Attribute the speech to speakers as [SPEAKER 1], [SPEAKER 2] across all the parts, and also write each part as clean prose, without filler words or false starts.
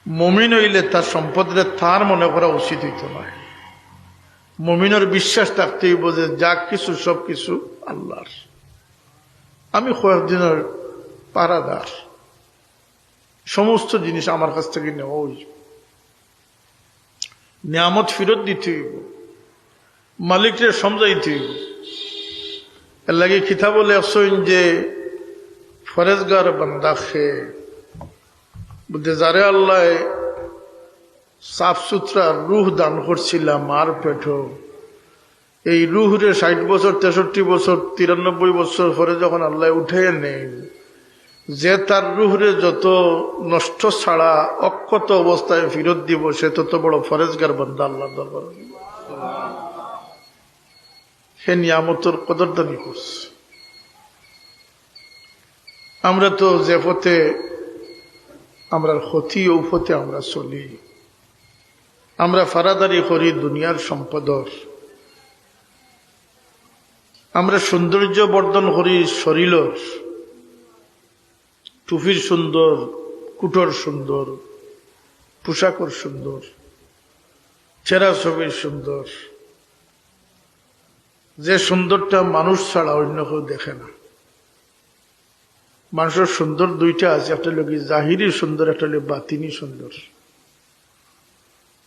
[SPEAKER 1] মুমিন হইলে তার সম্পদরে তার মনে করা উচিত হইত নয়। মুমিনের বিশ্বাস থাকতে হইব যে যা কিছু সব কিছু আল্লাহর। আমি কয়েকদিনের পারাদার, সমস্ত জিনিস আমার কাছ থেকে নেওয়া হইব, নিয়ামত ফেরত দিতে হইব, মালিকরে সমঝাইতে হইব। এর লাগে কিতাব বলে আসইন যে ফরেজগার বান্দা খে বুঝতে যারে আল্লাহ সাফ সুতরা রুহ দান করছিলাম আর পেট, এই রুহরে 60 বছর 63 বছর 93 বছর পরে যখন আল্লাহ উঠে নেন, যে তার রুহরে যত নষ্ট ছাড়া অক্ষত অবস্থায় ফেরত দিব সে তত বড় ফরেজগার বান্দা আল্লাহ দরবার। সে নিয়ামতের কদরদানি করছে। আমরা তো যে পথে আমরা ক্ষতি ও পথে আমরা চলি, আমরা ফারাদারি করি দুনিয়ার সম্পদর, আমরা সৌন্দর্য বর্ধন করি শরীরের, টুপির সুন্দর, কুটোর সুন্দর, পোশাকর সুন্দর, চেহারা ছবির সুন্দর, যে সুন্দরটা মানুষ ছাড়া অন্য কেউ দেখে না। মানুষের সুন্দর দুইটা আছে, একটা লোক জাহিরি সুন্দর, একটা লোক বাতিনি সুন্দর।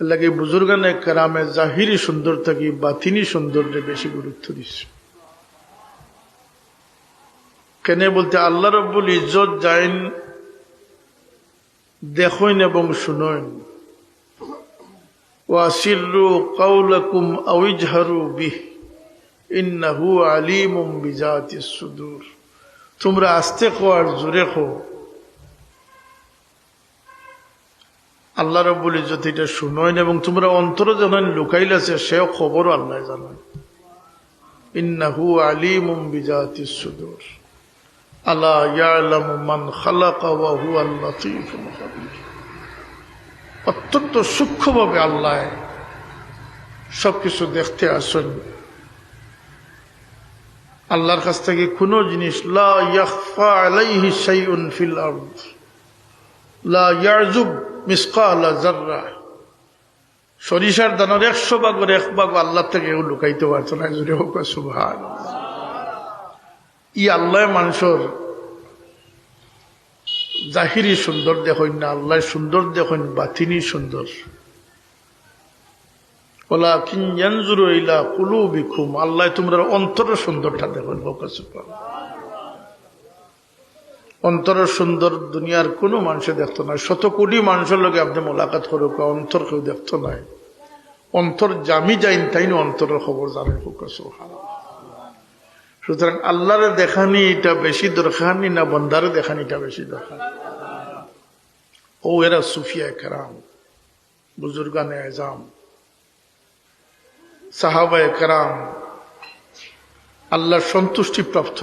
[SPEAKER 1] লাগে বুজুর্গানে কেরামে জাহিরি সুন্দর থাকি বাতিনি সৌন্দর্যে বেশি গুরুত্ব দিচ্ছে। কেন বলতে আল্লাহ রব্বুল ইজ্জত যাইন দেখইন এবং শুনইন, ওয়াসিররু কাওলাকুম আও ইজহারু বিহি ইন্নাহু আলিমুম বিজাতিস সুদূর। তোমরা আস্তে খো আর জোরে খো, আল্লাহ রব্বুল ইজ্জত এটা শুনইন এবং তোমরা অন্তরে জানেন লুকাইলাছে সেও খবর আল্লাহ জানেন। ইন্নাহু আলিমুম বিজাতিস সুদূর আলা ইয়ালামু মান খালাকা ওয়া হুয়াল লাতীফুল খাবীর। অত্যন্ত সূক্ষ্মভাবে আল্লাহ সবকিছু দেখতে আসেন। আল্লাহর কাছ থেকে কোনো জিনিস লা ইয়াখফা আলাইহি শাইউন ফিল আরদ লা ইয়াযুব মিসকালা যাররা। সরিষার দানার 100 ভাগের 1 ভাগ আল্লাহ থেকে লুকাইতে পারতো না। জুড়ে হোক সুবহানাল্লাহ। ই আল্লাহ মানুষের জাহিরি সুন্দর দেখেন না, আল্লাহ সুন্দর দেখেন বাতিনি সুন্দর। ওয়ালাকিন ইয়ানজুরু ইলা কুলুবিকুম, আল্লাহ তোমরা অন্তরের সুন্দরটা দেখেন। অন্তরের সুন্দর দুনিয়ার কোনো মানুষে দেখতো না। 100 কোটি মানুষের লগে আপনি মোলাকাত করুক, অন্তর কেউ দেখতো নাই। অন্তর জামি যাইন তাই না অন্তরের খবর জানেন। সুতরাং আল্লাহরে দেখানি এটা বেশি দরকার না বন্দারে দেখানি এটা বেশি দরকার। ও এরা সুফিয়া কেরাম, বুজুর্গানে আজম, সাহাবায়ে কেরাম, আল্লাহর সন্তুষ্টি প্রাপ্ত